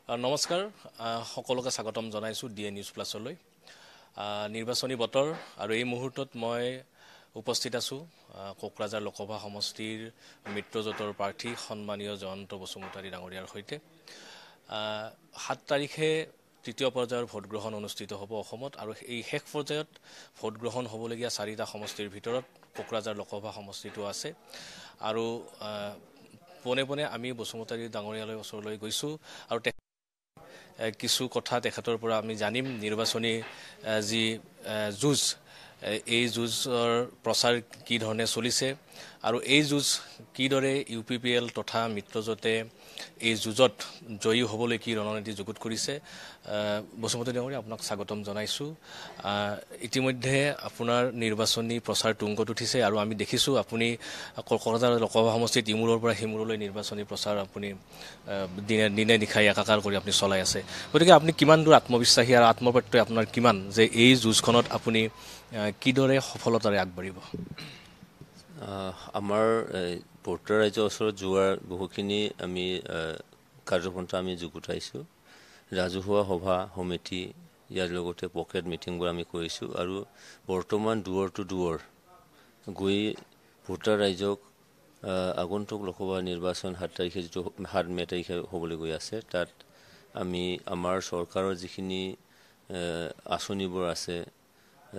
নমস্কাৰ সকলোকে স্বাগতম জনাইছো ডিএ নিউজ প্লাছলৈ নিৰ্বাচনী বতৰ আৰু এই মুহূৰ্তত মই উপস্থিত আছো কোকৰাঝাৰ লোকসভা সমষ্টিৰ মিত্ৰজোঁটৰ প্ৰাৰ্থী সন্মানীয় জয়ন্ত বসুমতাৰী ডাঙৰীয়াৰ সৈতে 7 তাৰিখে তৃতীয় পৰ্যায়ৰ ভোট গ্ৰহণ অনুষ্ঠিত হ'ব অসমত আৰু এই শেষ পৰ্যায়ত ভোট গ্ৰহণ হ'বলগীয়া 4টা সমষ্টিৰ ভিতৰত কোকৰাঝাৰ লোকসভা সমষ্টিটো আছে আৰু পোনে পোনে আমি বসুমতাৰী ডাঙৰীয়ালৈ ওচৰলৈ গৈছো আৰু কিছু কথা তেখেতৰ পৰা আমি জানিম নিৰ্বাচনী যি যুঁজ এই যুঁজৰ প্ৰচাৰ কি ধৰণে চলিছে আৰু এই যুঁজ কিদৰে ইউপিপিএল তথা মিত্ৰজোঁটে এই যুঁজত জয়ী হ'বলৈ কি ৰণনীতি যুগুত কৰিছে বসুমতাৰী ডাঙৰীয়া আপোনাক স্বাগতম জনাইছো ইতিমধ্যে আপোনাৰ নিৰ্বাচনী প্ৰচাৰ তুংগত উঠিছে আৰু আমি দেখিছো আপুনি কোকৰাঝাৰ লোকসভা সমষ্টিত ইমূৰৰ পৰা সিমূৰলৈ নিৰ্বাচনী প্ৰচাৰ আপুনি দিনে নিশাই একাকাৰ কৰি আপুনি চলাই আছে গতিকে আপুনি কিমান দূৰ আত্মবিশ্বাসী আৰু আত্মপ্ৰত্যয় আপোনাৰ কিমান যে এই যুঁজখনত আপুনি কিদৰে সফলতাৰে আগবাঢ়িব আমাৰ ভোটাৰ ৰাইজৰ ওচৰত যোৱাৰ বহুখিনি আমি কাৰ্যপন্থা আমি যুগুতাইছোঁ ৰাজহুৱা সভা সমিতি ইয়াৰ লগতে পকেট মিটিংবোৰ আমি কৰিছোঁ আৰু বৰ্তমান দুৱাৰ টু দুৱাৰ গৈ ভোটাৰ ৰাইজক আগন্তুক লোকসভা নিৰ্বাচন 7 তাৰিখে যিটো 7 মে তাৰিখে হ'বলৈ গৈ আছে তাত আমি আমাৰ চৰকাৰৰ যিখিনি আঁচনিবোৰ আছে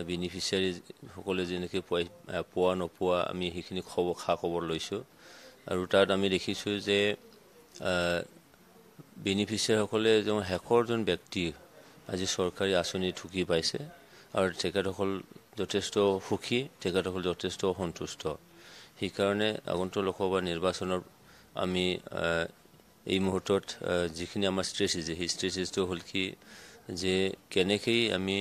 বেনিফিচিয়াৰী সকলে যেনেকৈ পোৱা নোপোৱা আমি সেইখিনি খা খবৰ লৈছোঁ আৰু তাত আমি দেখিছোঁ যে বেনিফিচিয়াৰী সকলে যেন শেষৰ জন ব্যক্তি আজি চৰকাৰী আঁচনি ঢুকি পাইছে আৰু তেখেতসকল যথেষ্ট সুখী তেখেতসকল যথেষ্ট সন্তুষ্ট সেইকাৰণে আগন্তুক লোকসভা নিৰ্বাচনৰ আমি এই মুহূৰ্তত যিখিনি আমাৰ ষ্ট্ৰেটেজি সেই ষ্ট্ৰেটেজিটো হ'ল কি যে কেনেকৈ আমি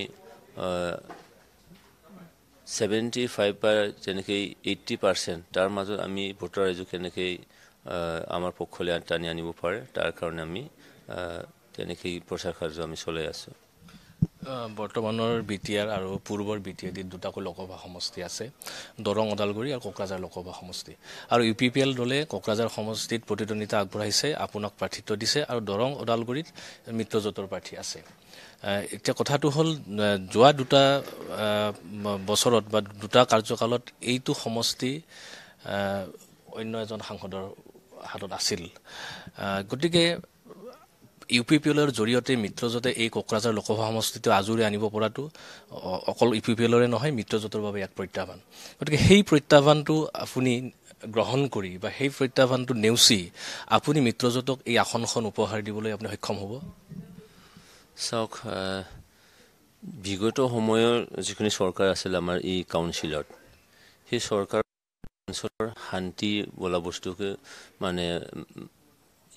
75 বা যেনেকৈ 80% তাৰ মাজত আমি ভোটাৰ ৰাইজক কেনেকৈ আমাৰ পক্ষলৈ টানি আনিব পাৰে তাৰ কাৰণে আমি তেনেকৈ প্ৰচাৰ কাৰ্য আমি চলাই আছোঁ বৰ্তমানৰ বিটিআৰ আৰু পূৰ্বৰ বিটিআৰ দুটাকৈ লোকসভা সমষ্টি আছে দৰং ওদালগুৰি আৰু কোকৰাঝাৰ লোকসভা সমষ্টি আৰু ইউপিপিএল দলে কোকৰাঝাৰ সমষ্টিত প্ৰতিদ্বন্দ্বিতা আগবঢ়াইছে আপোনাক প্ৰাৰ্থিত্ব দিছে আৰু দৰং ওদালগুৰিত মিত্ৰজোঁটৰ প্ৰাৰ্থী আছে এতিয়া কথাটো হ'ল যোৱা দুটা বছৰত বা দুটা কাৰ্যকালত এইটো সমষ্টি অন্য এজন সাংসদৰ হাতত আছিল গতিকে ইউপিপিএলৰ জৰিয়তে মিত্ৰজোঁটে এই কোকৰাঝাৰ লোকসভা সমষ্টিটো আজৰি আনিব পৰাটো অকল ইউপিপিএলৰে নহয় মিত্ৰজোঁটৰ বাবে এক প্ৰত্যাহ্বান গতিকে সেই প্ৰত্যাহ্বানটো আপুনি গ্ৰহণ কৰি বা সেই প্ৰত্যাহ্বানটো নেওচি আপুনি মিত্ৰজোঁটক এই আসনখন উপহাৰ দিবলৈ আপুনি সক্ষম হ'ব চাওক বিগত সময়ৰ যিখিনি চৰকাৰ আছিল আমাৰ এই কাউন্সিলত সেই চৰকাৰ অঞ্চলৰ শান্তি বোলা বস্তুকে মানে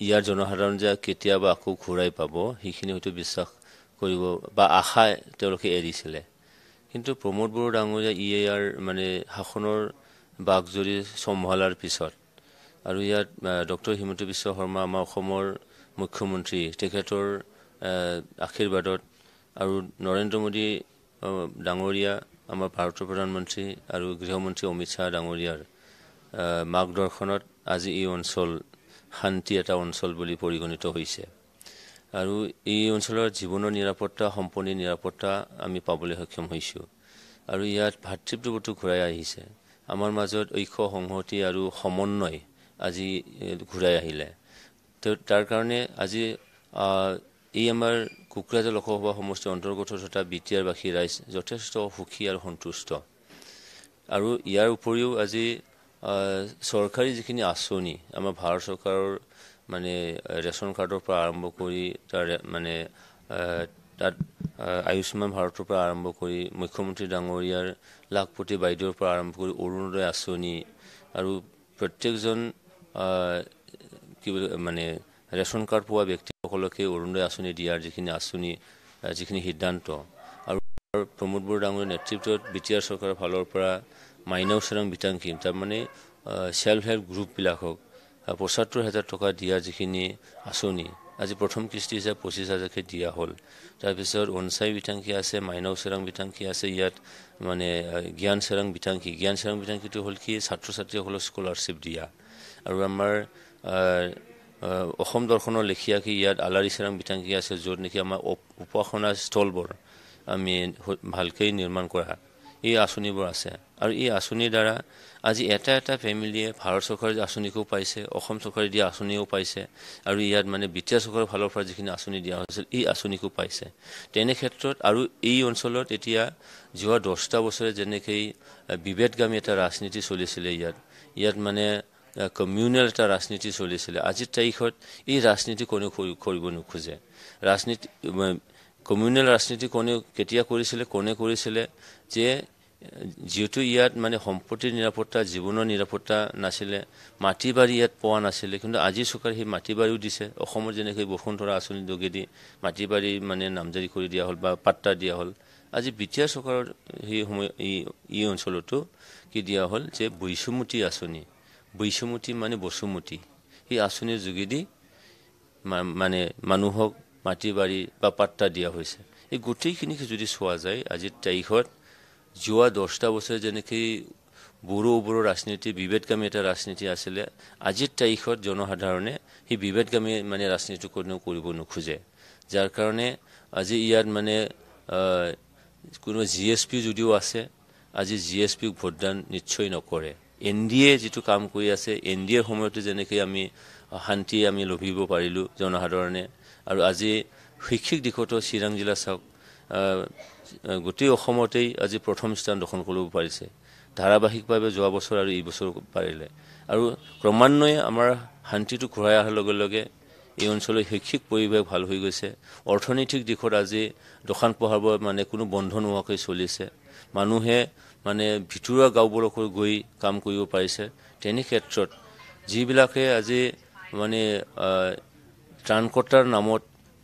ইয়াৰ জনসাধাৰণ যে কেতিয়াবা আকৌ ঘূৰাই পাব সেইখিনি হয়তো বিশ্বাস কৰিব বা আশা তেওঁলোকে এৰিছিলে কিন্তু প্ৰমোদ বড়ো ডাঙৰীয়া ইয়াৰ মানে শাসনৰ বাগজৰি সম্ভালাৰ পিছত আৰু ইয়াত ডক্টৰ হিমন্ত বিশ্ব শৰ্মা আমাৰ অসমৰ মুখ্যমন্ত্ৰী তেখেতৰ আশীৰ্বাদত আৰু নৰেন্দ্ৰ মোদী ডাঙৰীয়া আমাৰ ভাৰতৰ প্ৰধানমন্ত্ৰী আৰু গৃহমন্ত্ৰী অমিত শ্বাহ ডাঙৰীয়াৰ মাৰ্গদৰ্শনত আজি এই অঞ্চল শান্তি এটা অঞ্চল বুলি পৰিগণিত হৈছে আৰু এই অঞ্চলৰ জীৱনৰ নিৰাপত্তা সম্পূৰ্ণ নিৰাপত্তা আমি পাবলৈ সক্ষম হৈছোঁ আৰু ইয়াত ভাতৃত্ববোধটো ঘূৰাই আহিছে আমাৰ মাজত ঐক্য সংহতি আৰু সমন্বয় আজি ঘূৰাই আহিলে তাৰ কাৰণে আজি এই আমাৰ কোকৰাঝাৰ লোকসভা সমষ্টিৰ অন্তৰ্গত থকা বিটিআৰবাসী ৰাইজ যথেষ্ট সুখী আৰু সন্তুষ্ট আৰু ইয়াৰ উপৰিও আজি চৰকাৰী যিখিনি আঁচনি আমাৰ ভাৰত চৰকাৰৰ মানে ৰেচন কাৰ্ডৰ পৰা আৰম্ভ কৰি তাৰ মানে তাত আয়ুষ্মান ভাৰতৰ পৰা আৰম্ভ কৰি মুখ্যমন্ত্ৰী ডাঙৰীয়াৰ লাখপতি বাইদেউৰ পৰা আৰম্ভ কৰি অৰুণোদয় আঁচনি আৰু প্ৰত্যেকজন কি মানে ৰেচন কাৰ্ড পোৱা ব্যক্তিসকলকে অৰুণোদয় আঁচনি দিয়াৰ যিখিনি আঁচনি যিখিনি সিদ্ধান্ত আৰু প্ৰমোদ বড়ো ডাঙৰীয়াৰ নেতৃত্বত বিটিআৰ চৰকাৰৰ ফালৰ পৰা মাইনাও চেৰাং বিতাংকি তাৰমানে সেল্ফ হেল্প গ্ৰুপবিলাকক ৭৫,০০০ টকা দিয়া যিখিনি আঁচনি আজি প্ৰথম কিস্তি হিচাপে ২৫,০০০কে দিয়া হ'ল তাৰপিছত অনচাই বিতাংকি আছে মাইনাও চেৰাং বিতাংকি আছে ইয়াত মানে জ্ঞান চেৰাং বিতাংকিটো হ'ল কি ছাত্ৰ ছাত্ৰীসকলক স্কলাৰশ্বিপ দিয়া আৰু আমাৰ অসম দৰ্শনৰ লেখীয়াকৈ ইয়াত আলাৰী চাৰাং বিটাংকি আছে য'ত নেকি আমাৰ উপাসনা স্থলবোৰ আমি ভালকৈ নিৰ্মাণ কৰা এই আঁচনিবোৰ আছে আৰু এই আঁচনিৰ দ্বাৰা আজি এটা ফেমিলিয়ে ভাৰত চৰকাৰৰ আঁচনিকো পাইছে অসম চৰকাৰে দিয়া আঁচনিও পাইছে আৰু ইয়াত মানে বিটিআৰ চৰকাৰৰ ফালৰ পৰা যিখিনি আঁচনি দিয়া হৈছিল এই আঁচনিকো পাইছে তেনে ক্ষেত্ৰত আৰু এই অঞ্চলত এতিয়া যোৱা 10টা বছৰে যেনেকৈ বিভেদগামী এটা ৰাজনীতি চলিছিলে ইয়াত মানে কমিউনেল এটা ৰাজনীতি চলিছিলে আজিৰ তাৰিখত এই ৰাজনীতি কোনেও কৰিব নোখোজে ৰাজনীতি কমিউনেল ৰাজনীতি কেতিয়া কৰিছিলে যে যেহেতু ইয়াত মানে সম্পত্তিৰ নিৰাপত্তা জীৱনৰ নিৰাপত্তা নাছিলে মাটি বাৰী ইয়াত পোৱা নাছিলে কিন্তু আজি চৰকাৰে সেই মাটি বাৰীও দিছে অসমৰ যেনেকৈ বসুন্ধৰা আঁচনিৰ যোগেদি মাটি বাৰী মানে নামজাৰি কৰি দিয়া হ'ল বা পাট্টা দিয়া হ'ল আজি বিটিআৰ চৰকাৰৰ সেই সময় এই অঞ্চলতো কি দিয়া হ'ল যে বৈষম্যতি আঁচনি বৈষম্যতি মানে বসুমতি এই আঁচনিৰ যোগেদি মানে মানুহক মাটি বাৰী বা পাট্টা দিয়া হৈছে এই গোটেইখিনিকে যদি চোৱা যায় আজিৰ তাৰিখত যোৱা 10টা বছৰ যেনেকৈ বড়ো ৰাজনীতি বিভেদগামী এটা ৰাজনীতি আছিলে আজিৰ তাৰিখত জনসাধাৰণে সেই বিভেদগামী মানে ৰাজনীতি কোনেও কৰিব নোখোজে যাৰ কাৰণে আজি ইয়াত মানে কোনো জিএছপি যদিও আছে আজি জিএছপিক ভোটদান নিশ্চয় নকৰে এনডিএ যিটো কাম কৰি আছে এনডিএৰ সময়তে যেনেকৈ আমি শান্তি আমি লভিব পাৰিলোঁ জনসাধাৰণে আৰু আজি শৈক্ষিক দিশতো চিৰাং জিলা চাওক গোটেই অসমতেই আজি প্ৰথম স্থান দখল কৰিব পাৰিছে ধাৰাবাহিকভাৱে যোৱা বছৰ আৰু এই বছৰ পাৰিলে আৰু ক্ৰমান্বয়ে আমাৰ শান্তিটো ঘূৰাই অহাৰ লগে লগে এই অঞ্চলৰ শৈক্ষিক পৰিৱেশ ভাল হৈ গৈছে অৰ্থনৈতিক দিশত আজি দোকান পোহাৰবোৰ মানে কোনো বন্ধ নোহোৱাকৈ চলিছে মানুহে মানে ভিতৰুৱা গাঁওবোৰলৈ গৈ কাম কৰিব পাৰিছে তেনে ক্ষেত্ৰত যিবিলাকে আজি মানে ত্ৰাণকৰ্তাৰ নামত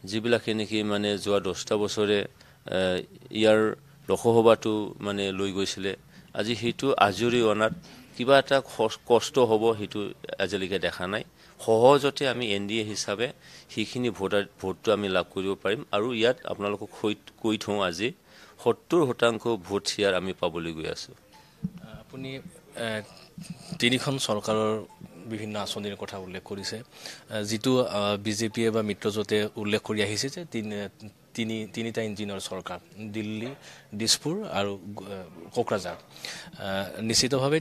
যিবিলাকে নেকি মানে যোৱা 10টা বছৰে ইয়াৰ লোকসভাটো মানে লৈ গৈছিলে আজি সেইটো আজৰি অনাত কিবা এটা কষ্ট হ'ব সেইটো আজিলৈকে দেখা নাই সহজতে আমি এনডিএ হিচাপে সেইখিনি ভোটটো আমি লাভ কৰিব পাৰিম আৰু ইয়াত আপোনালোকক কৈ থওঁ আজি 70% ভোট শ্বেয়াৰ আমি পাবলৈ গৈ আছোঁ আপুনি তিনিখন চৰকাৰৰ বিভিন্ন আঁচনিৰ কথা উল্লেখ কৰিছে যিটো বিজেপিয়ে বা মিত্ৰজোঁটে উল্লেখ কৰি আহিছে যে তিনিটা ইঞ্জিনৰ চৰকাৰ দিল্লী দিছপুৰ আৰু কোকৰাঝাৰ নিশ্চিতভাৱে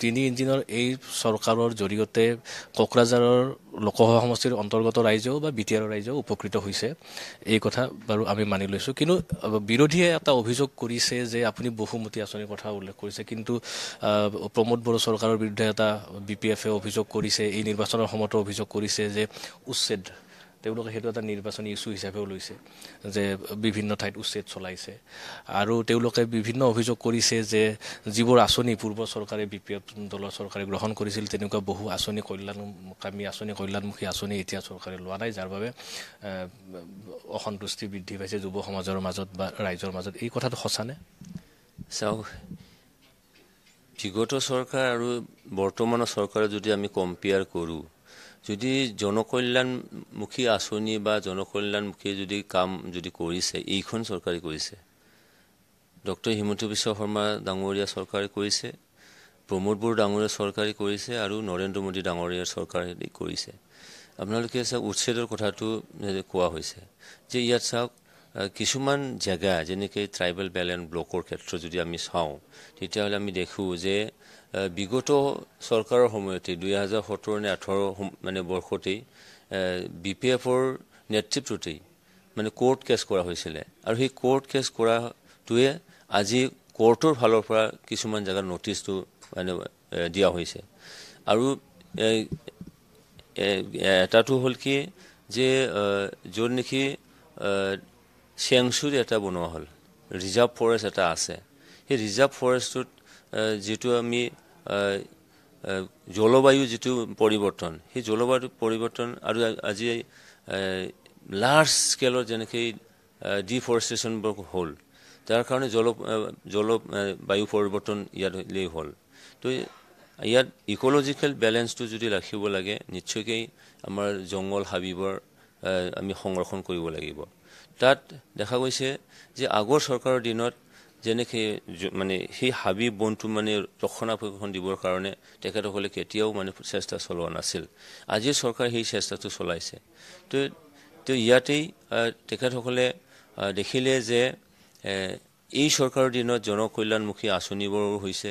তিনি ইঞ্জিনৰ এই চৰকাৰৰ জৰিয়তে কোকৰাঝাৰৰ লোকসভা সমষ্টিৰ অন্তৰ্গত ৰাইজেও বা বিটিআৰৰ ৰাইজেও উপকৃত হৈছে এই কথা বাৰু আমি মানি লৈছোঁ কিন্তু বিৰোধীয়ে এটা অভিযোগ কৰিছে যে আপুনি বহুমতী আঁচনিৰ কথা উল্লেখ কৰিছে কিন্তু প্ৰমোদ বড়ো চৰকাৰৰ বিৰুদ্ধে এটা বিপিএফে অভিযোগ কৰিছে এই নিৰ্বাচনৰ সময়তো অভিযোগ কৰিছে যে উচ্ছেদ তেওঁলোকে সেইটো এটা নিৰ্বাচনী ইছ্যু হিচাপেও লৈছে যে বিভিন্ন ঠাইত উচ্ছেদ চলাইছে আৰু তেওঁলোকে বিভিন্ন অভিযোগ কৰিছে যে যিবোৰ আঁচনি পূৰ্ব চৰকাৰে বিপিএফ দলৰ চৰকাৰে গ্ৰহণ কৰিছিল তেনেকুৱা বহু আঁচনি কল্যাণমুখী আঁচনি এতিয়া চৰকাৰে লোৱা নাই যাৰ বাবে অসন্তুষ্টি বৃদ্ধি পাইছে যুৱ সমাজৰ মাজত বা ৰাইজৰ মাজত এই কথাটো সঁচানে চাওক বিগত চৰকাৰ আৰু বৰ্তমানৰ চৰকাৰে যদি আমি কম্পেয়াৰ কৰোঁ যদি জনকল্যাণমুখী আঁচনি বা জনকল্যাণমুখী যদি কাম যদি কৰিছে এইখন চৰকাৰে কৰিছে ডক্টৰ হিমন্ত বিশ্ব শৰ্মা ডাঙৰীয়া চৰকাৰে কৰিছে প্ৰমোদ বড়ো ডাঙৰীয়া চৰকাৰে কৰিছে আৰু নৰেন্দ্ৰ মোদী ডাঙৰীয়াৰ চৰকাৰে কৰিছে আপোনালোকে চাওক উচ্ছেদৰ কথাটো কোৱা হৈছে যে ইয়াত চাওক কিছুমান জেগা যেনেকৈ ট্ৰাইবেল বেলেন্স ব্লকৰ ক্ষেত্ৰত যদি আমি চাওঁ তেতিয়াহ'লে আমি দেখোঁ যে বিগত চৰকাৰৰ সময়তে 2017 নে 18 মানে বৰ্ষতেই বিপিএফৰ নেতৃত্বতেই মানে কোৰ্ট কেছ কৰা হৈছিলে আৰু সেই কোৰ্ট কেছ কৰাটোৱে আজি কোৰ্টৰ ফালৰ পৰা কিছুমান জেগাত নটিচটো মানে দিয়া হৈছে আৰু এটাটো হ'ল কি যে য'ত নেকি চেংচুৰী এটা বনোৱা হ'ল ৰিজাৰ্ভ ফৰেষ্ট এটা আছে সেই ৰিজাৰ্ভ ফৰেষ্টটোত যিটো আমি জলবায়ু যিটো পৰিৱৰ্তন সেই জলবায়ু পৰিৱৰ্তন আৰু আজি লাৰ্জ স্কেলৰ যেনেকৈ ডিফৰেষ্টেশ্যনবোৰ হ'ল তাৰ কাৰণে জলবায়ু পৰিৱৰ্তন ইয়াত হ'ল তো ইয়াত ইক'লজিকেল বেলেঞ্চটো যদি ৰাখিব লাগে নিশ্চয়কৈ আমাৰ জংগল হাবিবোৰ আমি সংৰক্ষণ কৰিব লাগিব তাত দেখা গৈছে যে আগৰ চৰকাৰৰ দিনত যেনেকৈ মানে সেই হাবি বনটো মানে ৰক্ষণাবেক্ষণ দিবৰ কাৰণে তেখেতসকলে কেতিয়াও মানে চেষ্টা চলোৱা নাছিল। আজিৰ চৰকাৰে সেই চেষ্টাটো চলাইছে। তো ইয়াতেই তেখেতসকলে দেখিলে যে এই চৰকাৰৰ দিনত জনকল্যাণমুখী আঁচনিবোৰ হৈছে,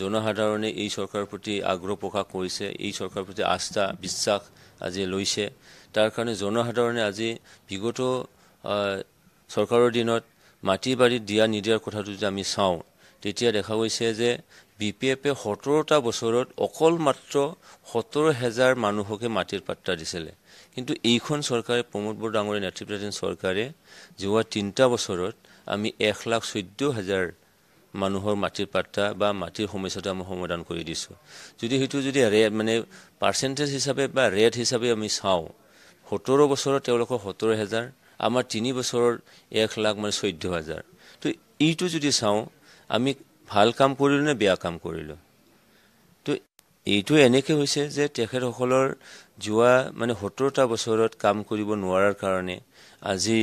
জনসাধাৰণে এই চৰকাৰৰ প্ৰতি আগ্ৰহ প্ৰকাশ কৰিছে, এই চৰকাৰৰ প্ৰতি আস্থা বিশ্বাস আজি লৈছে। তাৰ কাৰণে জনসাধাৰণে আজি বিগত চৰকাৰৰ দিনত মাটি বাৰী দিয়া নিদিয়াৰ কথাটো যদি আমি চাওঁ, তেতিয়া দেখা গৈছে যে BPFে 17টা বছৰত অকল মাত্ৰ 17,000 মানুহকে মাটিৰ পাট্টা দিছিলে। কিন্তু এইখন চৰকাৰে প্ৰমোদ বড়ো ডাঙৰীয়া নেতৃত্বাধীন চৰকাৰে যোৱা 3টা বছৰত আমি 1,14,000 মানুহৰ মাটিৰ পাট্টা বা মাটিৰ সমস্যাটো আমি সমাধান কৰি দিছোঁ। যদি সেইটো যদি মানে পাৰ্চেণ্টেজ হিচাপে বা ৰেট হিচাপে আমি চাওঁ, 17 বছৰত তেওঁলোকৰ 17,000, আমাৰ 3 বছৰৰ 1,00,000 মানে 14,000। তো এইটো যদি চাওঁ, আমি ভাল কাম কৰিলোঁ নে বেয়া কাম কৰিলোঁ? তো এইটো এনেকৈ হৈছে যে তেখেতসকলৰ যোৱা মানে 17টা বছৰত কাম কৰিব নোৱাৰাৰ কাৰণে আজি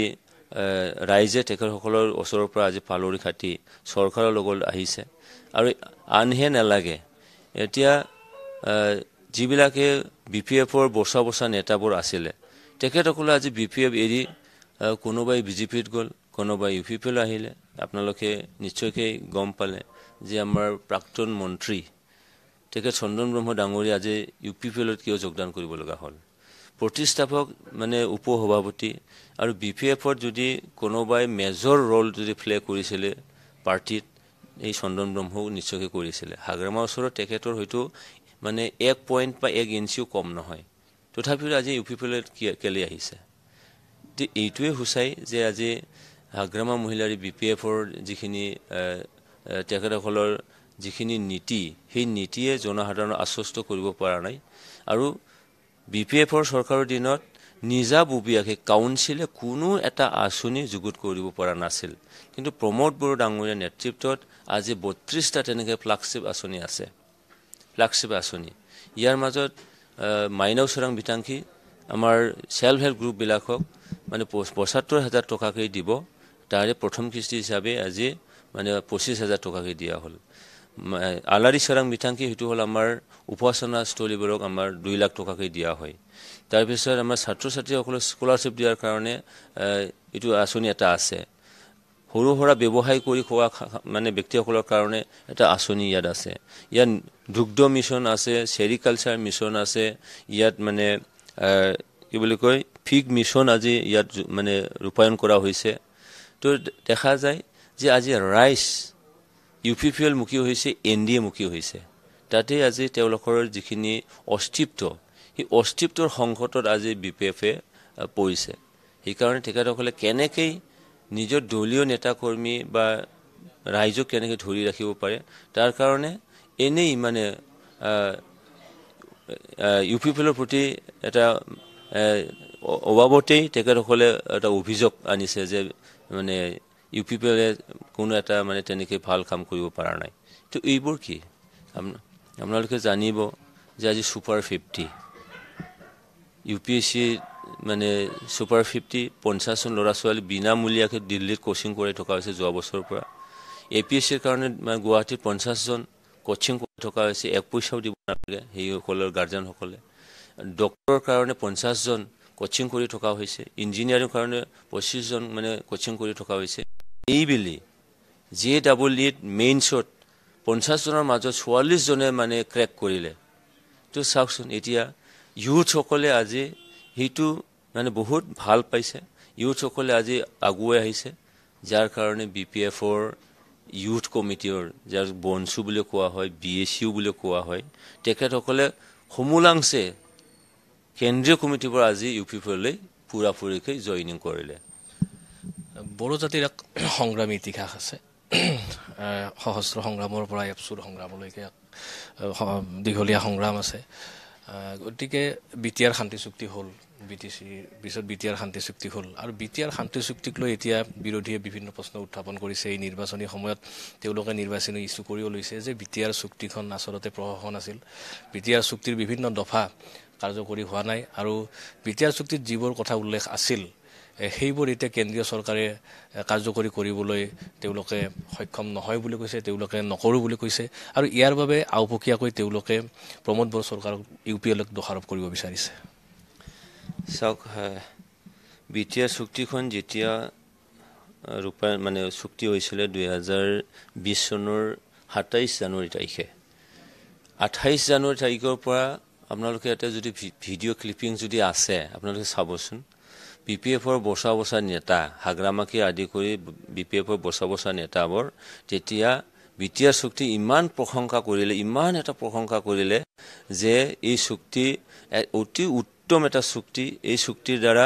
ৰাইজে তেখেতসকলৰ ওচৰৰ পৰা আজি পালৰি খাটি চৰকাৰৰ লগত আহিছে। আৰু আনহে নালাগে, এতিয়া যিবিলাকে BPFৰ বচা নেতাবোৰ আছিলে, তেখেতসকলে আজি BPF এৰি কোনোবাই BJPত গ'ল, কোনোবাই UPPলৈ আহিলে। আপোনালোকে নিশ্চয়কৈ গম পালে যে আমাৰ প্ৰাক্তন মন্ত্ৰী তেখেত চন্দন ব্ৰহ্ম ডাঙৰীয়া আজি UPPলৈ কিয় যোগদান কৰিব লগা হ'ল? প্ৰতিষ্ঠাপক মানে উপসভাপতি আৰু BPFত যদি কোনোবাই মেজৰ ৰোল যদি প্লে কৰিছিলে পাৰ্টিত, এই চন্দন ব্ৰহ্মও নিশ্চয়কৈ কৰিছিলে। হাগ্ৰামাৰ ওচৰত তেখেতৰ হয়তো মানে 1 পইণ্ট বা 1 ইঞ্চিও কম নহয়, তথাপিও আজি UPPলৈ কেলে আহিছে? এইটোৱে সূচাই যে আজি হাগ্ৰামা মহিলাৰ BPFৰ যিখিনি তেখেতসকলৰ যিখিনি নীতি, সেই নীতিয়ে জনসাধাৰণক আশ্বস্ত কৰিব পৰা নাই। আৰু BPFৰ চৰকাৰৰ দিনত নিজাববীয়াকৈ কাউন্সিলে কোনো এটা আঁচনি যুগুত কৰিব পৰা নাছিল। কিন্তু প্ৰমোদ বড়ো ডাঙৰীয়া নেতৃত্বত আজি 32টা তেনেকৈ ফ্লাগশ্বিপ আঁচনি আছে। ফ্লাগশ্বিপ আঁচনি, ইয়াৰ মাজত মাইনাও চোৰাং বিতাংশী আমাৰ ছেল্ফ হেল্প গ্ৰুপবিলাকক মানে 75,000 টকাকৈ দিব। তাৰে প্ৰথম কিস্তি হিচাপে আজি মানে 25,000 টকাকৈ দিয়া হ'ল। আলাৰী চোৰাং বিতাংশী সেইটো হ'ল আমাৰ উপাসনা স্থলীবোৰক আমাৰ 2 লাখ টকাকৈ দিয়া হয়। তাৰপিছত আমাৰ ছাত্ৰ ছাত্ৰীসকলক স্কলাৰশ্বিপ দিয়াৰ কাৰণে এইটো আঁচনি এটা আছে। সৰু সুৰা ব্যৱসায় কৰি খোৱা মানে ব্যক্তিসকলৰ কাৰণে এটা আঁচনি ইয়াত আছে। ইয়াত দুগ্ধ মিছন আছে, চেৰিকালচাৰ মিছন আছে, ইয়াত মানে কি বুলি কয় ফিগ মিছন আজি ইয়াত মানে ৰূপায়ণ কৰা হৈছে। তো দেখা যায় যে আজি ৰাইজ UPPL মুখী হৈছে, NDA মুখী হৈছে। তাতে আজি তেওঁলোকৰ যিখিনি অস্তিত্ব, সেই অস্তিত্বৰ সংকটত আজি BPFে পৰিছে। সেইকাৰণে তেখেতসকলে কেনেকৈ নিজৰ দলীয় নেতাকৰ্মী বা ৰাইজক কেনেকৈ ধৰি ৰাখিব পাৰে, তাৰ কাৰণে এনেই মানে UPPLৰ প্ৰতি এটা অভাৱতেই তেখেতসকলে এটা অভিযোগ আনিছে যে মানে UPPLে কোনো এটা মানে তেনেকৈ ভাল কাম কৰিব পৰা নাই। তো এইবোৰ কি আপোনালোকে জানিব যে আজি ছুপাৰ 50 UPSC মানে ছুপাৰ 50 50জন ল'ৰা ছোৱালী বিনামূলীয়াকৈ দিল্লীত কোচিং কৰি থকা হৈছে যোৱা বছৰৰ পৰা। APSCৰ কাৰণে গুৱাহাটীত 50জন কোচিং কৰি থকা হৈছে, 1 পইচাও দিব নালাগে সেইসকলৰ গাৰ্জেনসকলে। ডক্টৰৰ কাৰণে 50জন কোচিং কৰি থকা হৈছে, ইঞ্জিনিয়াৰিঙৰ কাৰণে 25জন মানে কোচিং কৰি থকা হৈছে। এইবেলি JEE মেইনছত 50জনৰ মাজত 44জনে মানে ক্ৰেক কৰিলে। তো চাওকচোন, এতিয়া ইউথসকলে আজি সেইটো মানে বহুত ভাল পাইছে, ইউথসকলে আজি আগুৱাই আহিছে, যাৰ কাৰণে BPFৰ ইউথ কমিটিৰ, যাৰ বনচু বুলি কোৱা হয়, BSU বুলি কোৱা হয়, তেখেতসকলে সমূলাংশে কেন্দ্ৰীয় কমিটিৰ পৰা আজি UPPলৈ পুৰাপুৰিকৈ জইনিং কৰিলে। বড়ো জাতিৰ এক সংগ্ৰামী ইতিহাস আছে। সহস্ৰ সংগ্ৰামৰ পৰা এপচুৰ সংগ্ৰামলৈকে দীঘলীয়া সংগ্ৰাম আছে। গতিকে BTR শান্তি চুক্তি হ'ল, BTCৰ পিছত BTR শান্তি চুক্তি হ'ল। আৰু BTR শান্তি চুক্তিক লৈ এতিয়া বিৰোধীয়ে বিভিন্ন প্ৰশ্ন উত্থাপন কৰিছে। এই নিৰ্বাচনী সময়ত তেওঁলোকে নিৰ্বাচনী ইছ্যু কৰিও লৈছে যে BTR চুক্তিখন আচলতে প্ৰহসন আছিল। BTR চুক্তিৰ বিভিন্ন দফা কাৰ্যকৰী হোৱা নাই, আৰু BTR চুক্তিত যিবোৰ কথা উল্লেখ আছিল সেইবোৰ এতিয়া কেন্দ্ৰীয় চৰকাৰে কাৰ্যকৰী কৰিবলৈ তেওঁলোকে সক্ষম নহয় বুলি কৈছে, তেওঁলোকে নকৰোঁ বুলি কৈছে আৰু ইয়াৰ বাবে আওপকীয়াকৈ তেওঁলোকে প্ৰমোদ বড়ো চৰকাৰক UPLক দোষাৰোপ কৰিব বিচাৰিছে। চাওক, বিটিআৰ চুক্তিখন যেতিয়া ৰূপায়ণ মানে চুক্তি হৈছিলে 2020 চনৰ 27 জানুৱাৰী তাৰিখে, 28 জানুৱাৰী তাৰিখৰ পৰা আপোনালোকে এটা যদি ভিডিঅ' ক্লিপিং যদি আছে আপোনালোকে চাবচোন। BPFৰ বচা বচা নেতা হাগ্ৰামাকে আদি কৰি BPFৰ বচা বচা নেতাবোৰ তেতিয়া বিটিআৰ চুক্তি ইমান প্ৰশংসা কৰিলে, ইমান এটা প্ৰশংসা কৰিলে যে এই চুক্তি অতি উত্তম এটা চুক্তি। এই চুক্তিৰ দ্বাৰা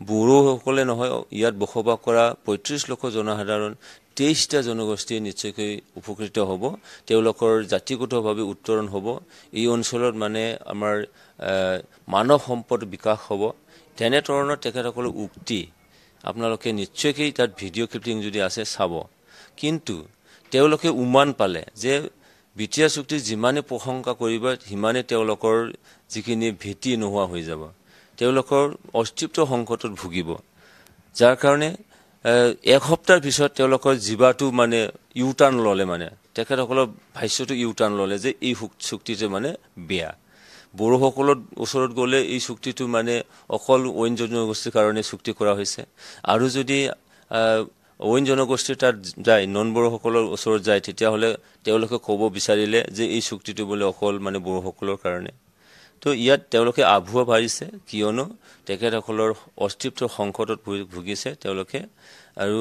বড়োসকলে নহয়, ইয়াত বসবাস কৰা 35 লাখ জনসাধাৰণ 23টা জনগোষ্ঠী নিশ্চয়কৈ উপকৃত হ'ব, তেওঁলোকৰ জাতিগতভাৱে উত্তৰণ হ'ব, এই অঞ্চলত মানে আমাৰ মানৱ সম্পদ বিকাশ হ'ব। তেনেধৰণৰ তেখেতসকলৰ উক্তি আপোনালোকে নিশ্চয়কৈ তাত ভিডিঅ' ক্লিপিং যদি আছে চাব। কিন্তু তেওঁলোকে উমান পালে যে বিটিআৰ চুক্তি যিমানে প্ৰশংসা কৰিব সিমানে তেওঁলোকৰ যিখিনি ভেটি নোহোৱা হৈ যাব, তেওঁলোকৰ অস্তিত্ব সংকটত ভুগিব। যাৰ কাৰণে এক সপ্তাহৰ পিছত তেওঁলোকৰ জীৱাটো মানে ইউটাৰ্ণ ল'লে, মানে তেখেতসকলৰ ভাষ্যটো ইউটাৰ্ণ ল'লে যে এই চুক্তিটো মানে বেয়া। বড়োসকলৰ ওচৰত গ'লে এই চুক্তিটো মানে অকল অইন জনগোষ্ঠীৰ কাৰণে চুক্তি কৰা হৈছে, আৰু যদি অইন জনগোষ্ঠীৰ তাত যায়, নন বড়োসকলৰ ওচৰত যায়, তেতিয়াহ'লে তেওঁলোকে ক'ব বিচাৰিলে যে এই চুক্তিটো বোলে অকল মানে বড়োসকলৰ কাৰণে। তো ইয়াত তেওঁলোকে আভুৱা ভাবিছে, কিয়নো তেখেতসকলৰ অস্তিত্ব সংকটত ভুগিছে তেওঁলোকে। আৰু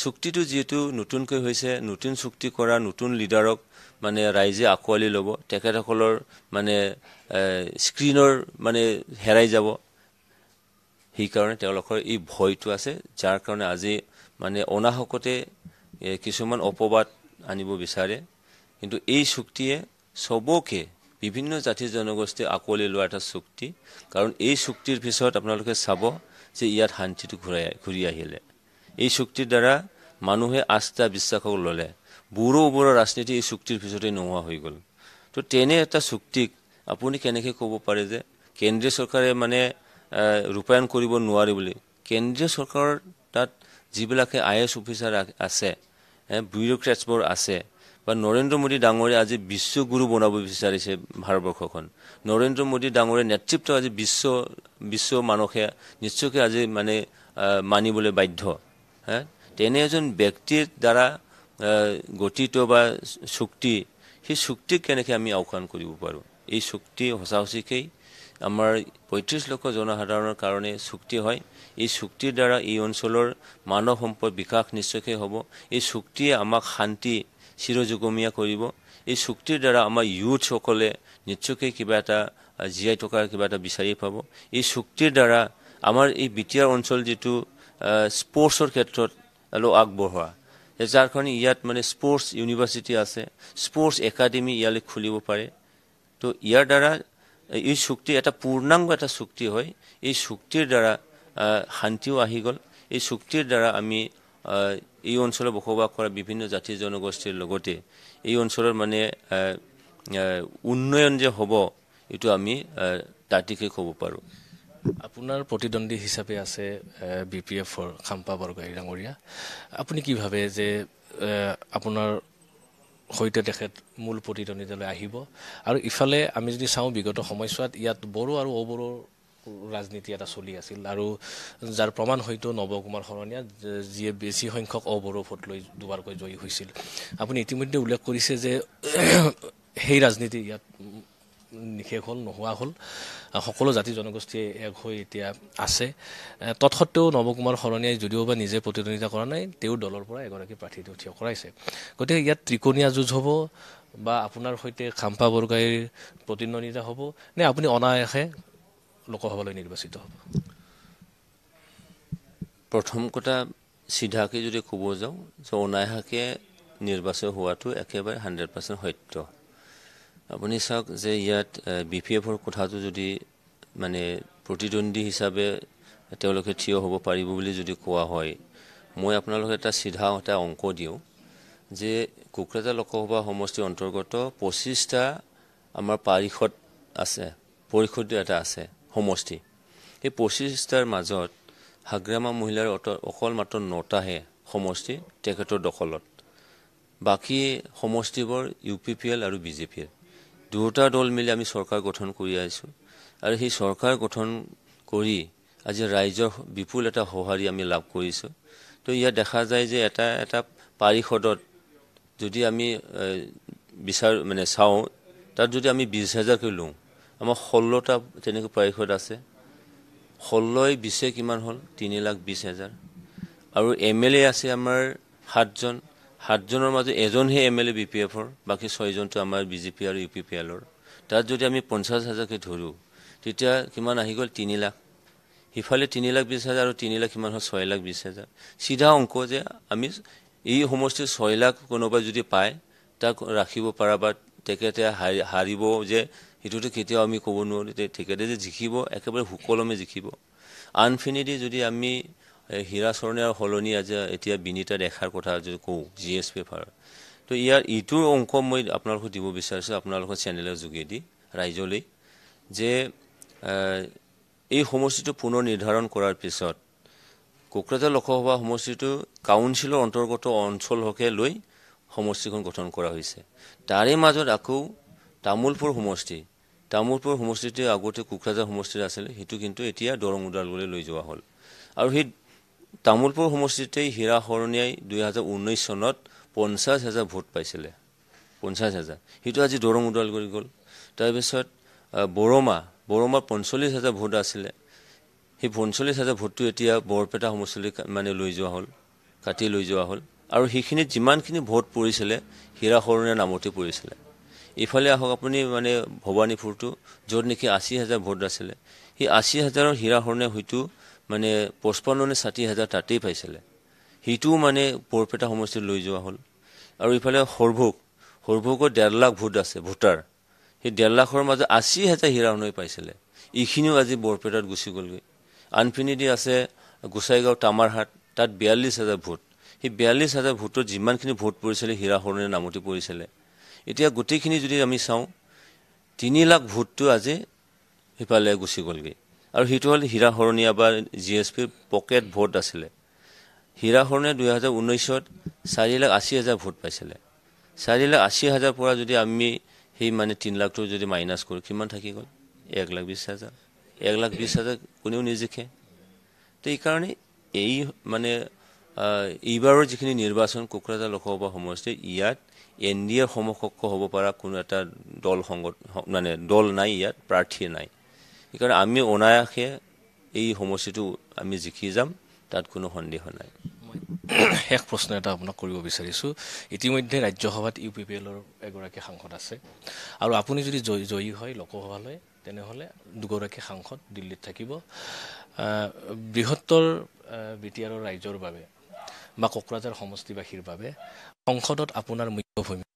চুক্তিটো যিহেতু নতুনকৈ হৈছে, নতুন চুক্তি কৰা নতুন লিডাৰক মানে ৰাইজে আঁকোৱালি ল'ব, তেখেতসকলৰ মানে স্ক্ৰীনৰ মানে হেৰাই যাব, সেইকাৰণে তেওঁলোকৰ এই ভয়টো আছে। যাৰ কাৰণে আজি মানে অনাহকতে কিছুমান অপবাদ আনিব বিচাৰে। কিন্তু এই চুক্তিয়ে চবকে বিভিন্ন জাতি জনগোষ্ঠী আঁকোৱালি লোৱা এটা চুক্তি। কাৰণ এই চুক্তিৰ পিছত আপোনালোকে চাব যে ইয়াত শান্তিটো ঘূৰি আহিলে। এই চুক্তিৰ দ্বাৰা মানুহে আস্থা বিশ্বাসক ল'লে। বড়োবোৰৰ ৰাজনীতি এই চুক্তিৰ পিছতে নোহোৱা হৈ গ'ল। তো তেনে এটা চুক্তিক আপুনি কেনেকৈ ক'ব পাৰে যে কেন্দ্ৰীয় চৰকাৰে মানে ৰূপায়ণ কৰিব নোৱাৰে বুলি? কেন্দ্ৰীয় চৰকাৰৰ তাত যিবিলাকে IAS অফিচাৰ আছে, বিউৰ'ক্ৰেটছবোৰ আছে, বা নৰেন্দ্ৰ মোদী ডাঙৰে আজি বিশ্বগুৰু বনাব বিচাৰিছে ভাৰতবৰ্ষখন। নৰেন্দ্ৰ মোদী ডাঙৰে নেতৃত্ব আজি বিশ্ব মানুহে নিশ্চয়কৈ আজি মানে মানিবলৈ বাধ্য। তেনে এজন ব্যক্তিৰ দ্বাৰা গঠিত বা চুক্তি, সেই চুক্তিক কেনেকৈ আমি আওকাণ কৰিব পাৰোঁ? এই চুক্তি সঁচা সঁচিকেই আমাৰ 35 লাখ জনসাধাৰণৰ কাৰণে চুক্তি হয়। এই চুক্তিৰ দ্বাৰা এই অঞ্চলৰ মানৱ সম্পদ বিকাশ নিশ্চয়কৈ হ'ব। এই চুক্তিয়ে আমাক শান্তি চিৰযুগমীয়া কৰিব। এই চুক্তিৰ দ্বাৰা আমাৰ ইউথসকলে নিশ্চয়কৈ কিবা এটা জীয়াই থকাৰ কিবা এটা বিচাৰি পাব। এই চুক্তিৰ দ্বাৰা আমাৰ এই বিটিআৰ অঞ্চল যিটো স্পৰ্টছৰ ক্ষেত্ৰত অলপ আগবঢ়োৱা, যাৰ কাৰণে ইয়াত মানে স্পৰ্টছ ইউনিভাৰ্চিটি আছে, স্পৰ্টছ একাডেমি ইয়ালৈ খুলিব পাৰে। তো ইয়াৰ দ্বাৰা এই চুক্তি এটা পূৰ্ণাংগ এটা চুক্তি হয়। এই চুক্তিৰ দ্বাৰা শান্তিও আহি গ'ল। এই চুক্তিৰ দ্বাৰা আমি এই অঞ্চলত বসবাস কৰা বিভিন্ন জাতি জনগোষ্ঠীৰ লগতে এই অঞ্চলৰ মানে উন্নয়ন যে হ'ব, এইটো আমি দাঁতিকে ক'ব পাৰোঁ। আপোনাৰ প্ৰতিদ্বন্দ্বী হিচাপে আছে BPFৰ খাম্পা বৰগোহাঁই ডাঙৰীয়া। আপুনি কি ভাবে যে আপোনাৰ সৈতে তেখেত মূল প্ৰতিদ্বন্দ্বিতালৈ আহিব? আৰু ইফালে আমি যদি চাওঁ, বিগত সময়ছোৱাত ইয়াত বড়ো আৰু অবড়োৰ ৰাজনীতি এটা চলি আছিল, আৰু যাৰ প্ৰমাণ হয়তো নৱ কুমাৰ শৰণীয়া, যিয়ে বেছি সংখ্যক অবড়ো ভোট লৈ দুবাৰকৈ জয়ী হৈছিল। আপুনি ইতিমধ্যে উল্লেখ কৰিছে যে সেই ৰাজনীতি ইয়াত নিশেষ হ'ল, নোহোৱা হ'ল, সকলো জাতি জনগোষ্ঠীয়ে এক হৈ এতিয়া আছে। তৎসত্বেও নৱ কুমাৰ শৰণীয়াই যদিও বা নিজে প্ৰতিদ্বন্দ্বিতা কৰা নাই, তেওঁৰ দলৰ পৰা এগৰাকী প্ৰাৰ্থী থিয় কৰাইছে। গতিকে ইয়াত ত্ৰিকোণীয়া যুঁজ হ'ব, বা আপোনাৰ সৈতে খাম্পা বৰগোহাঁইৰ প্ৰতিদ্বন্দ্বিতা হ'ব, নে আপুনি অনায়াসে লোকসভালৈ নিৰ্বাচিত হ'ব? প্ৰথম কথা চিধাকৈ যদি ক'ব যাওঁ, যে অনায়াসে নিৰ্বাচন হোৱাটো একেবাৰে 100% সত্য। আপুনি চাওক যে ইয়াত BPFৰ কথাটো যদি মানে প্ৰতিদ্বন্দ্বী হিচাপে তেওঁলোকে থিয় হ'ব পাৰিব বুলি যদি কোৱা হয়, মই আপোনালোকে এটা চিধা এটা অংক দিওঁ যে কোকৰাঝাৰ লোকসভা সমষ্টিৰ অন্তৰ্গত 25টা আমাৰ পাৰিষদ আছে, পৰিষদ এটা আছে সমষ্টি। সেই 25টাৰ মাজত হাগ্ৰামা মহিলাৰ অকল মাত্ৰ 9টাহে সমষ্টি তেখেতৰ দখলত। বাকী সমষ্টিবোৰ UPPL আৰু BJPৰ দুটা দল মিলি আমি চৰকাৰ গঠন কৰি আহিছোঁ আৰু সেই চৰকাৰ গঠন কৰি আজি ৰাইজৰ বিপুল এটা সঁহাৰি আমি লাভ কৰিছোঁ। তো ইয়াত দেখা যায় যে এটা পাৰিষদত যদি আমি মানে চাওঁ, তাত যদি আমি 20,000কৈ লওঁ, আমাৰ 16টা তেনেকৈ পাৰিষদ আছে। 16 20 কিমান হ'ল? 3,20,000। আৰু MLA আছে আমাৰ 7জন। 7জনৰ মাজত এজনহে MLA BPFৰ, বাকী 6জনটো আমাৰ BJP আৰু UPPLৰ। তাত যদি আমি 50,000কৈ ধৰোঁ, তেতিয়া কিমান আহি গ'ল? 3 লাখ। সিফালে 3,20,000 আৰু 3 লাখ কিমান হ'ল? 6,20,000। চিধা অংক যে আমি এই সমষ্টিৰ 6 লাখ কোনোবাই যদি পায়, তাক ৰাখিব পৰা বা তেখেতে হাৰিব যে সেইটোতো কেতিয়াও আমি ক'ব নোৱাৰোঁ। তেখেতে যে জিকিব, একেবাৰে সুকলমে জিকিব। আনফিনিটি যদি আমি হীৰাচৰণে আৰু সলনি আজি এতিয়া বিনীতা দেখাৰ কথা যদি কওঁ GSPৰ, তো ইটোৰ অংক মই আপোনালোকক দিব বিচাৰিছোঁ আপোনালোকৰ চেনেলৰ যোগেদি ৰাইজলৈ, যে এই সমষ্টিটো পুনৰ নিৰ্ধাৰণ কৰাৰ পিছত কোকৰাঝাৰ লোকসভা সমষ্টিটো কাউন্সিলৰ অন্তৰ্গত অঞ্চলকে লৈ সমষ্টিখন গঠন কৰা হৈছে। তাৰে মাজত আকৌ তামোলপুৰ সমষ্টিতে আগতে কোকৰাঝাৰ সমষ্টিৰ আছিলে, সেইটো কিন্তু এতিয়া দৰং ওদালগুৰিলৈ লৈ যোৱা হ'ল। আৰু সেই তামোলপুৰ সমষ্টিতেই হীৰা শৰণীয়াই 2019 চনত 50,000 ভোট পাইছিলে। 50,000 সেইটো আজি দৰং ওদালগুৰি গ'ল। তাৰপিছত বৰমাৰ 45,000 ভোট আছিলে, সেই 45,000 ভোটটো এতিয়া বৰপেটা সমষ্টিলৈ মানে লৈ যোৱা হ'ল, কাটি লৈ যোৱা হ'ল। আৰু সেইখিনিত যিমানখিনি ভোট পৰিছিলে হীৰা শৰণীয়াৰ নামতে পৰিছিলে। ইফালে আহক আপুনি মানে ভবানীপুৰটো, য'ত নেকি 80,000 ভোট আছিলে, সেই 80,000ৰ হীৰা শৰণীয়া হয়তো মানে 55 নে 60,000 তাতেই পাইছিলে, সেইটোও মানে বৰপেটা সমষ্টিত লৈ যোৱা হ'ল। আৰু ইফালে সৰভোগত 1.5 লাখ ভোট আছে ভোটাৰ, সেই 1.5 লাখৰ মাজত 80,000 হীৰা শৰণীয়া পাইছিলে, এইখিনিও আজি বৰপেটাত গুচি গ'লগৈ। আনফিনিটি আছে গোসাইগাঁও তামাৰহাট, তাত 42,000 ভোট, সেই 42,000 ভোটত যিমানখিনি ভোট পৰিছিলে হীৰা শৰণীয়াৰ নামতে পৰিছিলে। এতিয়া গোটেইখিনি যদি আমি চাওঁ, 3 লাখ ভোটটো আজি সিফালে গুচি গ'লগৈ। আৰু সেইটো হ'ল হীৰা শৰণীয়া বা GSPৰ পকেট ভোট আছিলে। হীৰা শৰণীয়া 2019ত 4,80,000 ভোট পাইছিলে। 4,80,000 পৰা যদি আমি সেই মানে 3 লাখটো যদি মাইনাছ কৰোঁ, কিমান থাকি গ'ল? 1,20,000। 1,20,000 কোনেও নিজিকে। তো এইকাৰণে এই মানে এইবাৰৰ যিখিনি নিৰ্বাচন কোকৰাঝাৰ লোকসভা সমষ্টি, ইয়াত NDAৰ সমকক্ষ হ'ব পৰা কোনো এটা দল নাই, ইয়াত প্ৰাৰ্থী নাই। সেইকাৰণে আমি অনায়াসে এই সমষ্টিটো আমি জিকি যাম, তাত কোনো সন্দেহ নাই। শেষ প্ৰশ্ন এটা আপোনাক কৰিব বিচাৰিছোঁ। ইতিমধ্যে ৰাজ্যসভাত UPPLৰ এগৰাকী সাংসদ আছে, আৰু আপুনি যদি জয়ী হয় লোকসভালৈ, তেনেহ'লে 2গৰাকী সাংসদ দিল্লীত থাকিব। বৃহত্তৰ BTRৰ ৰাইজৰ বাবে বা কোকৰাঝাৰ সমষ্টিবাসীৰ বাবে সংসদত আপোনাৰ মুখ্য ভূমিকা?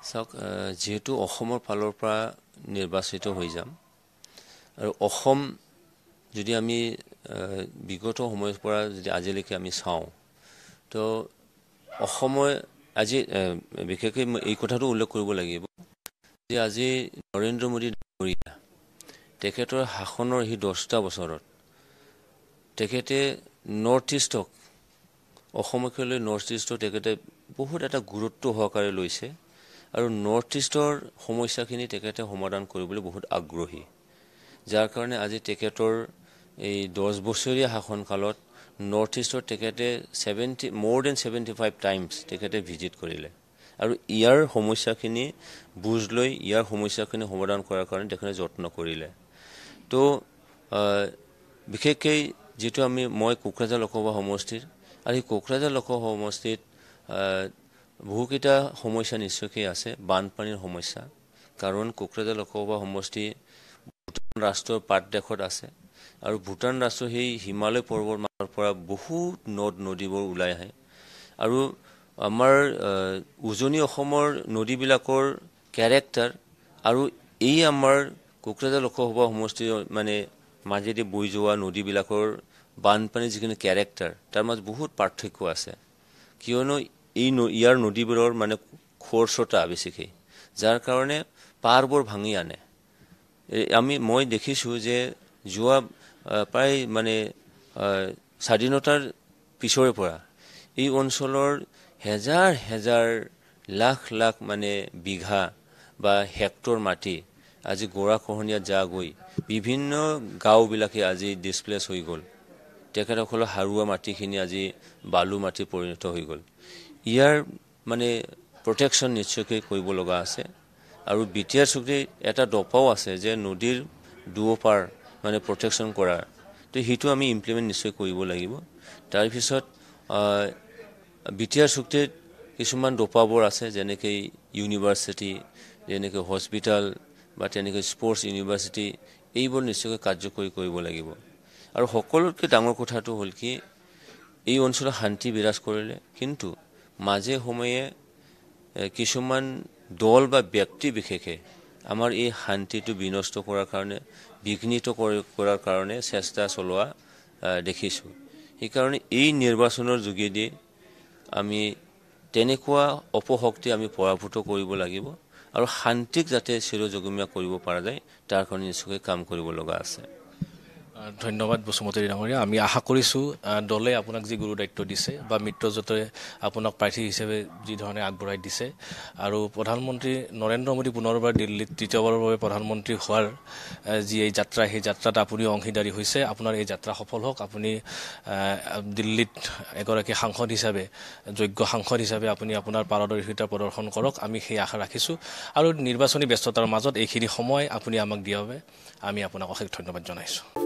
চাওক, যিহেতু অসমৰ ফালৰ পৰা নিৰ্বাচিত হৈ যাম, আৰু অসম যদি আমি বিগত সময়ৰ পৰা যদি আজিলৈকে আমি চাওঁ, তো অসমে আজি বিশেষকৈ এই কথাটো উল্লেখ কৰিব লাগিব যে আজি নৰেন্দ্ৰ মোদী ডাঙৰীয়া তেখেতৰ শাসনৰ সেই 10টা বছৰত তেখেতে নৰ্থ ইষ্টক, অসমকে লৈ নৰ্থ ইষ্টক তেখেতে বহুত এটা গুৰুত্ব সহকাৰে লৈছে, আৰু নৰ্থ ইষ্টৰ সমস্যাখিনি তেখেতে সমাধান কৰিবলৈ বহুত আগ্ৰহী। যাৰ কাৰণে আজি তেখেতৰ এই 10 বছৰীয়া শাসনকালত নৰ্থ ইষ্টত তেখেতে more than 75 টাইমছ তেখেতে ভিজিট কৰিলে, আৰু ইয়াৰ সমস্যাখিনি বুজ লৈ ইয়াৰ সমস্যাখিনি সমাধান কৰাৰ কাৰণে তেখেতে যত্ন কৰিলে। তো বিশেষকৈ যিটো মই কোকৰাঝাৰ লোকসভা সমষ্টিৰ, আৰু এই কোকৰাঝাৰ লোকসভা সমষ্টিত বহুকেইটা সমস্যা নিশ্চয়কৈ আছে। বানপানীৰ সমস্যা, কাৰণ কোকৰাঝাৰ লোকসভা সমষ্টি ভূটান ৰাষ্ট্ৰৰ পাতদেশত আছে, আৰু ভূটান ৰাষ্ট্ৰৰ সেই হিমালয় পৰ্বতমালাৰ পৰা বহুত নদীবোৰ ওলাই আহে, আৰু আমাৰ উজনি অসমৰ নদীবিলাকৰ কেৰেক্টাৰ আৰু এই আমাৰ কোকৰাঝাৰ লোকসভা সমষ্টিৰ মানে মাজেদি বৈ যোৱা নদীবিলাকৰ বানপানীৰ যিখিনি কেৰেক্টাৰ, তাৰ মাজত বহুত পাৰ্থক্য আছে। কিয়নো ইয়াৰ নদীবোৰৰ মানে খৰস্ৰোতা বেছিকৈ, যাৰ কাৰণে পাৰবোৰ ভাঙি আনে। মই দেখিছোঁ যে যোৱা প্ৰায় মানে স্বাধীনতাৰ পিছৰে পৰা এই অঞ্চলৰ হেজাৰ হেজাৰ লাখ লাখ মানে বিঘা বা হেক্টৰ মাটি আজি গৰাখহনীয়াত যা গৈ বিভিন্ন গাঁওবিলাকে আজি ডিছপ্লেচ হৈ গ'ল। তেখেতসকলৰ হাৰুৱা মাটিখিনি আজি বালু মাটি পৰিণত হৈ গ'ল। ইয়াৰ মানে প্ৰটেকশ্যন নিশ্চয়কৈ কৰিব লগা আছে। আৰু বিটিআৰ চুক্তিত এটা দফাও আছে যে নদীৰ দুয়োপাৰ মানে প্ৰটেকশ্যন কৰাৰ, তো সেইটো আমি ইমপ্লিমেণ্ট নিশ্চয় কৰিব লাগিব। তাৰপিছত বিটিআৰ চুক্তিত কিছুমান দফাবোৰ আছে, যেনেকৈ ইউনিভাৰ্চিটি, যেনেকৈ হস্পিটেল বা তেনেকৈ স্পৰ্টছ ইউনিভাৰ্চিটি, এইবোৰ নিশ্চয়কৈ কাৰ্যকৰী কৰিব লাগিব। আৰু সকলোতকৈ ডাঙৰ কথাটো হ'ল কি, এই অঞ্চলত শান্তি বিৰাজ কৰিলে, কিন্তু মাজে সময়ে কিছুমান দল বা ব্যক্তি বিশেষে আমাৰ এই শান্তিটো বিনষ্ট কৰাৰ কাৰণে, বিঘ্নিত কৰাৰ কাৰণে চেষ্টা চলোৱা দেখিছোঁ। সেইকাৰণে এই নিৰ্বাচনৰ যোগেদি আমি তেনেকুৱা অপশক্তি আমি পৰাভূত কৰিব লাগিব আৰু শান্তিক যাতে চিৰযুগমীয়া কৰিব পৰা যায় তাৰ কাৰণে নিশ্চয়কৈ কাম কৰিব লগা আছে। ধন্যবাদ বসুমতী ডাঙৰীয়া। আমি আশা কৰিছোঁ দলে আপোনাক যি গুৰু দায়িত্ব দিছে বা মিত্ৰজোঁটে আপোনাক প্ৰাৰ্থী হিচাপে যি ধৰণে আগবঢ়াই দিছে, আৰু প্ৰধানমন্ত্ৰী নৰেন্দ্ৰ মোদী পুনৰবাৰ দিল্লীত তৃতীয়বাৰৰ বাবে প্ৰধানমন্ত্ৰী হোৱাৰ যি এই যাত্ৰা, সেই যাত্ৰাত আপুনি অংশীদাৰী হৈছে। আপোনাৰ এই যাত্ৰা সফল হওক। আপুনি দিল্লীত এগৰাকী সাংসদ হিচাপে, যোগ্য সাংসদ হিচাপে আপুনি আপোনাৰ পাৰদৰ্শিতা প্ৰদৰ্শন কৰক, আমি সেই আশা ৰাখিছোঁ। আৰু নিৰ্বাচনী ব্যস্ততাৰ মাজত এইখিনি সময় আপুনি আমাক দিয়াৰ বাবে আমি আপোনাক অশেষ ধন্যবাদ জনাইছোঁ।